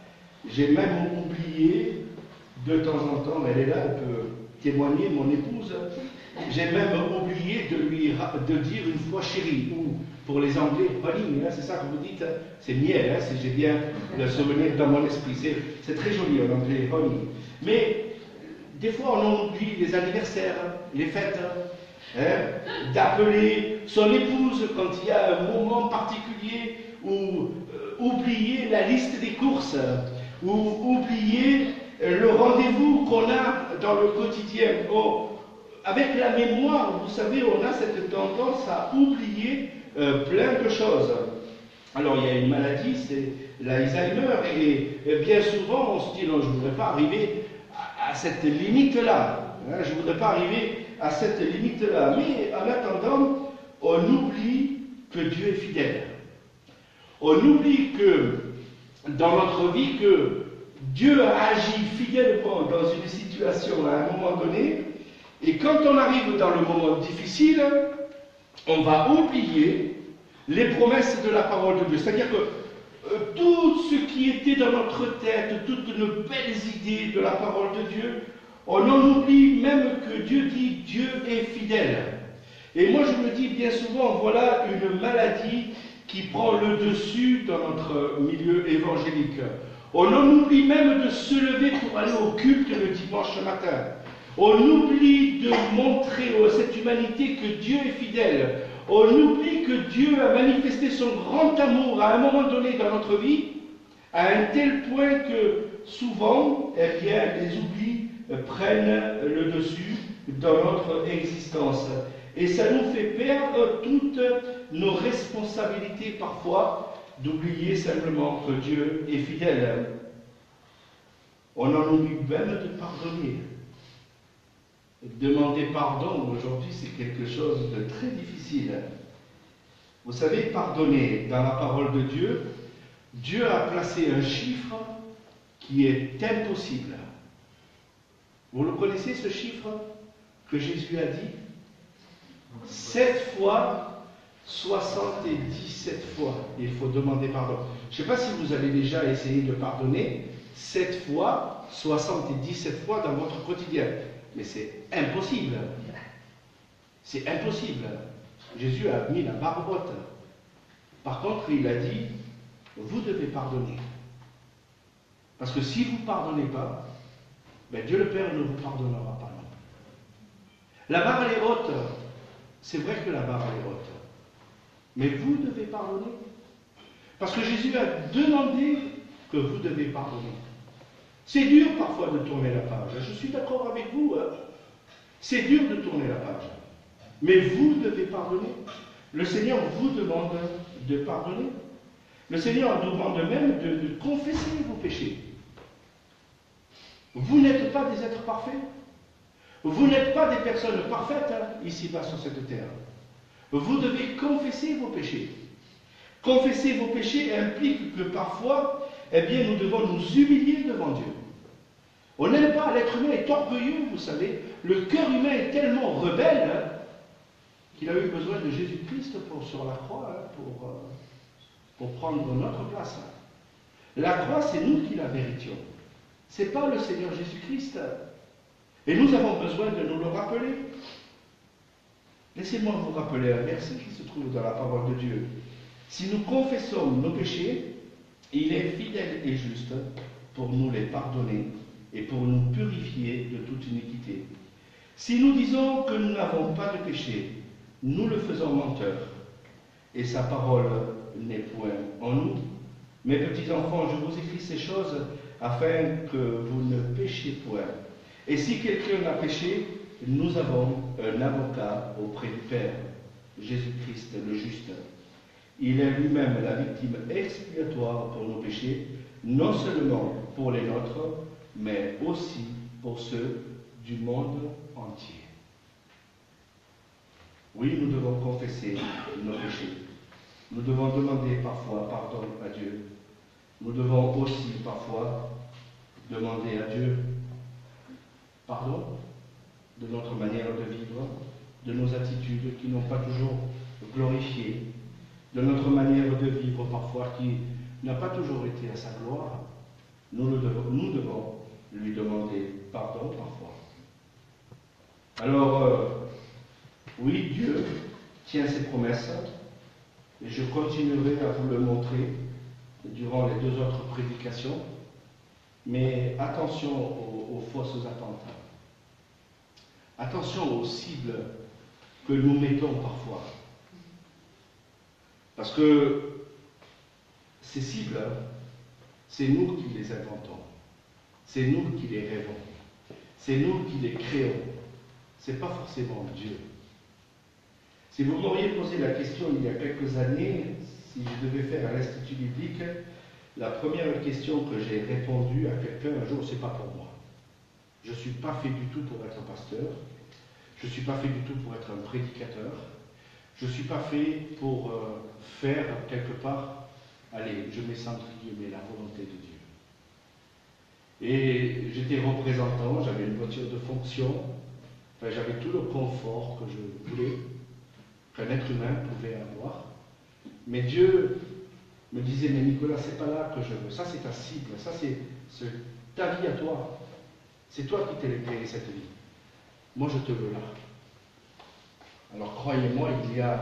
J'ai même oublié, de temps en temps, elle est là, elle peut témoigner, mon épouse, j'ai même oublié de dire une fois chérie, ou pour les Anglais, honey, c'est ça que vous dites, c'est miel, j'ai bien le souvenir dans mon esprit, c'est très joli en anglais, honey. Mais des fois on en oublie les anniversaires, les fêtes, d'appeler son épouse quand il y a un moment particulier, ou oublier la liste des courses, ou oublier le rendez-vous qu'on a dans le quotidien. Avec la mémoire, vous savez, on a cette tendance à oublier plein de choses. Alors il y a une maladie, c'est l'Alzheimer, et bien souvent on se dit non, je ne voudrais pas arriver à cette limite-là. Je ne voudrais pas arriver à cette limite-là. Mais en attendant, on oublie que Dieu est fidèle. On oublie que dans notre vie, que Dieu a agi fidèlement dans une situation à un moment donné, et quand on arrive dans le moment difficile, on va oublier les promesses de la parole de Dieu. C'est-à-dire que tout ce qui était dans notre tête, toutes nos belles idées de la parole de Dieu, on en oublie même que Dieu dit « Dieu est fidèle ». Et moi je me dis bien souvent, voilà une maladie qui prend le dessus dans notre milieu évangélique. On en oublie même de se lever pour aller au culte le dimanche matin. On oublie de montrer à cette humanité que Dieu est fidèle. On oublie que Dieu a manifesté son grand amour à un moment donné dans notre vie, à un tel point que souvent, eh bien, les oublis prennent le dessus dans notre existence. Et ça nous fait perdre toutes nos responsabilités parfois, d'oublier simplement que Dieu est fidèle. On en oublie même de pardonner. Demander pardon, aujourd'hui, c'est quelque chose de très difficile. Vous savez, pardonner dans la parole de Dieu, Dieu a placé un chiffre qui est impossible. Vous le connaissez, ce chiffre que Jésus a dit? 7 fois, 77 fois, il faut demander pardon. Je ne sais pas si vous avez déjà essayé de pardonner 7 fois, 77 fois dans votre quotidien. Mais c'est impossible. C'est impossible. Jésus a mis la barre haute. Par contre, il a dit, vous devez pardonner. Parce que si vous ne pardonnez pas, ben Dieu le Père ne vous pardonnera pas. La barre elle est haute. C'est vrai que la barre elle est haute. Mais vous devez pardonner. Parce que Jésus a demandé que vous devez pardonner. C'est dur parfois de tourner la page. Je suis d'accord avec vous. C'est dur de tourner la page. Mais vous devez pardonner. Le Seigneur vous demande de pardonner. Le Seigneur nous demande même de confesser vos péchés. Vous n'êtes pas des êtres parfaits. Vous n'êtes pas des personnes parfaites ici-bas sur cette terre. Vous devez confesser vos péchés. Confesser vos péchés implique que parfois, eh bien, nous devons nous humilier devant Dieu. On n'aime pas, l'être humain est orgueilleux, vous savez. Le cœur humain est tellement rebelle qu'il a eu besoin de Jésus-Christ sur la croix pour prendre notre place. La croix, c'est nous qui la méritions. Ce n'est pas le Seigneur Jésus-Christ. Et nous avons besoin de nous le rappeler. Laissez-moi vous rappeler un verset qui se trouve dans la parole de Dieu. Si nous confessons nos péchés, il est fidèle et juste pour nous les pardonner et pour nous purifier de toute iniquité. Si nous disons que nous n'avons pas de péché, nous le faisons menteur, et sa parole n'est point en nous. Mes petits enfants, je vous écris ces choses afin que vous ne péchiez point. Et si quelqu'un a péché, nous avons un avocat auprès du Père, Jésus-Christ le juste. Il est lui-même la victime expiatoire pour nos péchés, non seulement pour les nôtres, mais aussi pour ceux du monde entier. Oui, nous devons confesser nos péchés. Nous devons demander parfois pardon à Dieu. Nous devons aussi parfois demander à Dieu pardon de notre manière de vivre, de nos attitudes qui n'ont pas toujours glorifié, de notre manière de vivre parfois qui n'a pas toujours été à sa gloire. Nous devons lui demander pardon parfois. Alors, oui, Dieu tient ses promesses, et je continuerai à vous le montrer durant les 2 autres prédications, mais attention aux fausses attentes. Attention aux cibles que nous mettons parfois. Parce que ces cibles, c'est nous qui les inventons. C'est nous qui les rêvons. C'est nous qui les créons. Ce n'est pas forcément Dieu. Si vous m'auriez posé la question il y a quelques années, si je devais faire un institut biblique, la première question que j'ai répondue à quelqu'un un jour, c'est pas pour moi. Je ne suis pas fait du tout pour être pasteur. Je ne suis pas fait du tout pour être un prédicateur. Je ne suis pas fait pour faire quelque part, allez, je mets ça entre guillemets, la volonté de Dieu. Et j'étais représentant, j'avais une voiture de fonction, enfin, j'avais tout le confort que je voulais, qu'un être humain pouvait avoir. Mais Dieu me disait, mais Nicolas, c'est pas là que je veux, ça c'est ta cible, ça c'est ta vie à toi. C'est toi qui t'es créé cette vie. Moi je te veux là. Alors croyez-moi, il y a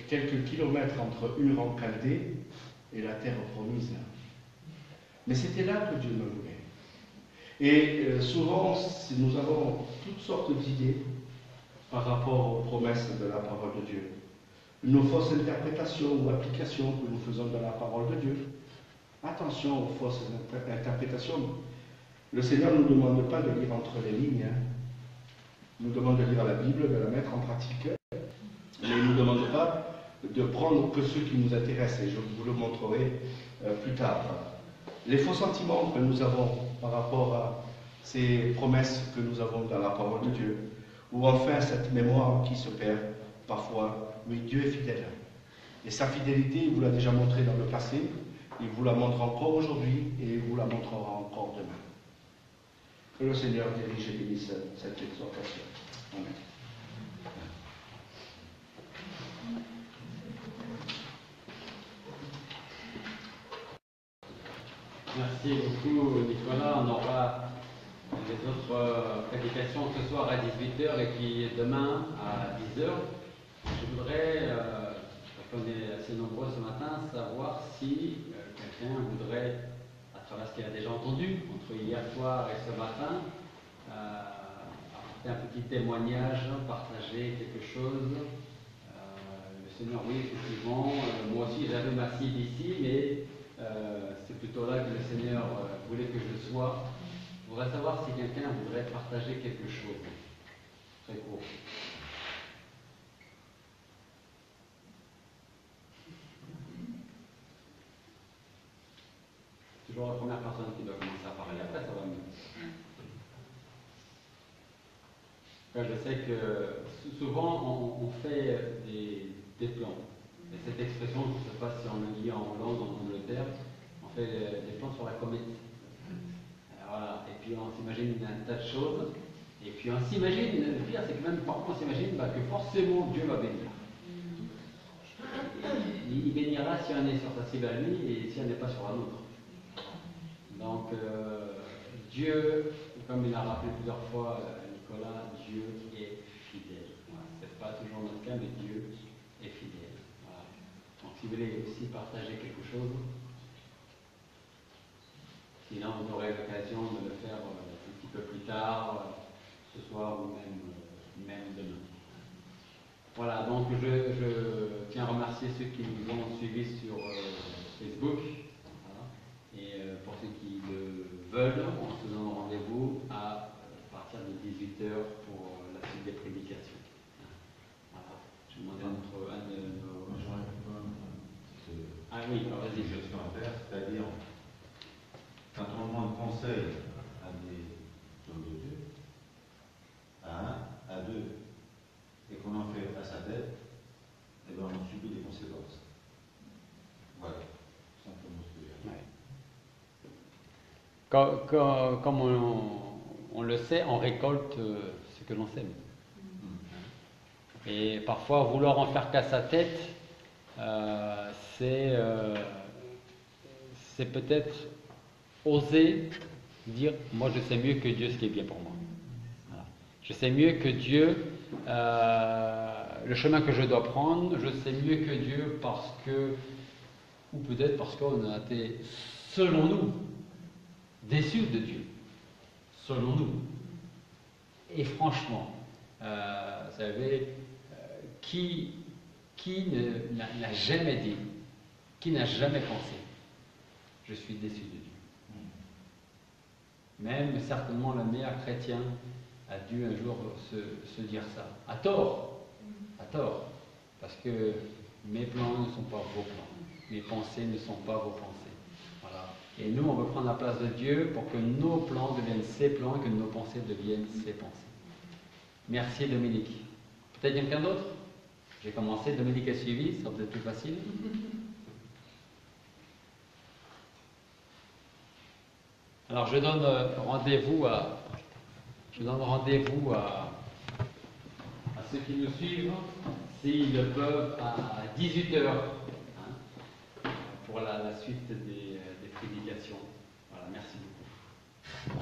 quelques kilomètres entre Ur en Chaldée et la terre promise. Mais c'était là que Dieu me voulait. Et souvent, nous avons toutes sortes d'idées par rapport aux promesses de la parole de Dieu. Nos fausses interprétations ou applications que nous faisons de la parole de Dieu. Attention aux fausses interprétations. Le Seigneur ne nous demande pas de lire entre les lignes. Il nous demande de lire la Bible, de la mettre en pratique. Mais il ne nous demande pas de prendre que ce qui nous intéresse. Et je vous le montrerai plus tard. Les faux sentiments que nous avons par rapport à ces promesses que nous avons dans la parole de Dieu. Ou enfin cette mémoire qui se perd parfois. Oui, Dieu est fidèle. Et sa fidélité, il vous l'a déjà montré dans le passé, il vous la montre encore aujourd'hui et il vous la montrera encore demain. Que le Seigneur dirige et bénisse cette exhortation. Amen. Merci beaucoup Nicolas. On aura les autres prédications ce soir à 18h et puis demain à 10h. Je voudrais, qu'on est assez nombreux ce matin, savoir si quelqu'un voudrait, à travers ce qu'il a déjà entendu entre hier soir et ce matin, apporter un petit témoignage, partager quelque chose. Le Seigneur, oui, effectivement, moi aussi j'avais ma cible ici, mais c'est plutôt là que le Seigneur voulait que je sois. Je voudrais savoir si quelqu'un voudrait partager quelque chose. Très court. Toujours la première personne qui doit commencer à parler, après ça va mieux. Je sais que souvent on fait des plans. Et cette expression, je ne sais pas si on le dit en Hollande, en Angleterre, on fait des plans sur la comète. Voilà. Et puis on s'imagine un tas de choses. Et puis on s'imagine, le pire c'est que même parfois on s'imagine que forcément Dieu va bénir. Il bénira si on est sur sa cible à lui et si on n'est pas sur la nôtre. Donc Dieu, comme il a rappelé plusieurs fois Nicolas, Dieu est fidèle. Voilà. Ce n'est pas toujours notre cas, mais Dieu est fidèle. Voilà. Donc si vous voulez aussi partager quelque chose, sinon vous aurez l'occasion de le faire un petit peu plus tard, ce soir ou même demain. Voilà, donc je tiens à remercier ceux qui nous ont suivis sur Facebook. Et pour ceux qui le veulent, on se donne rendez-vous à partir de 18h pour la suite des prédications. Voilà. Je vais demander à un de nos Oui, une vas-y. gestion à faire, c'est-à-dire quand on demande conseil à des hommes de Dieu, à un, à deux, et qu'on en fait à sa tête, eh bien on subit des conséquences. Voilà, simplement ce que j'ai à dire. Comme on le sait, on récolte ce que l'on sème. Et parfois, vouloir en faire qu'à sa tête, c'est peut-être oser dire moi je sais mieux que Dieu ce qui est bien pour moi. Voilà. Je sais mieux que Dieu le chemin que je dois prendre, je sais mieux que Dieu parce que, ou peut-être parce qu'on a été, selon nous, déçus de Dieu. Selon nous. Et franchement, vous savez, qui n'a jamais dit, qui n'a jamais pensé, je suis déçu de Dieu. Même certainement le meilleur chrétien a dû un jour se dire ça, à tort, parce que mes plans ne sont pas vos plans, mes pensées ne sont pas vos pensées. Voilà. Et nous, on veut prendre la place de Dieu pour que nos plans deviennent ses plans et que nos pensées deviennent ses pensées. Merci Dominique. Peut-être quelqu'un d'autre? J'ai commencé, Dominique a suivi, ça sera peut-être plus facile. Alors je donne rendez-vous à ceux qui nous suivent, s'ils le peuvent, à 18h pour la suite des prédications. Voilà, merci beaucoup.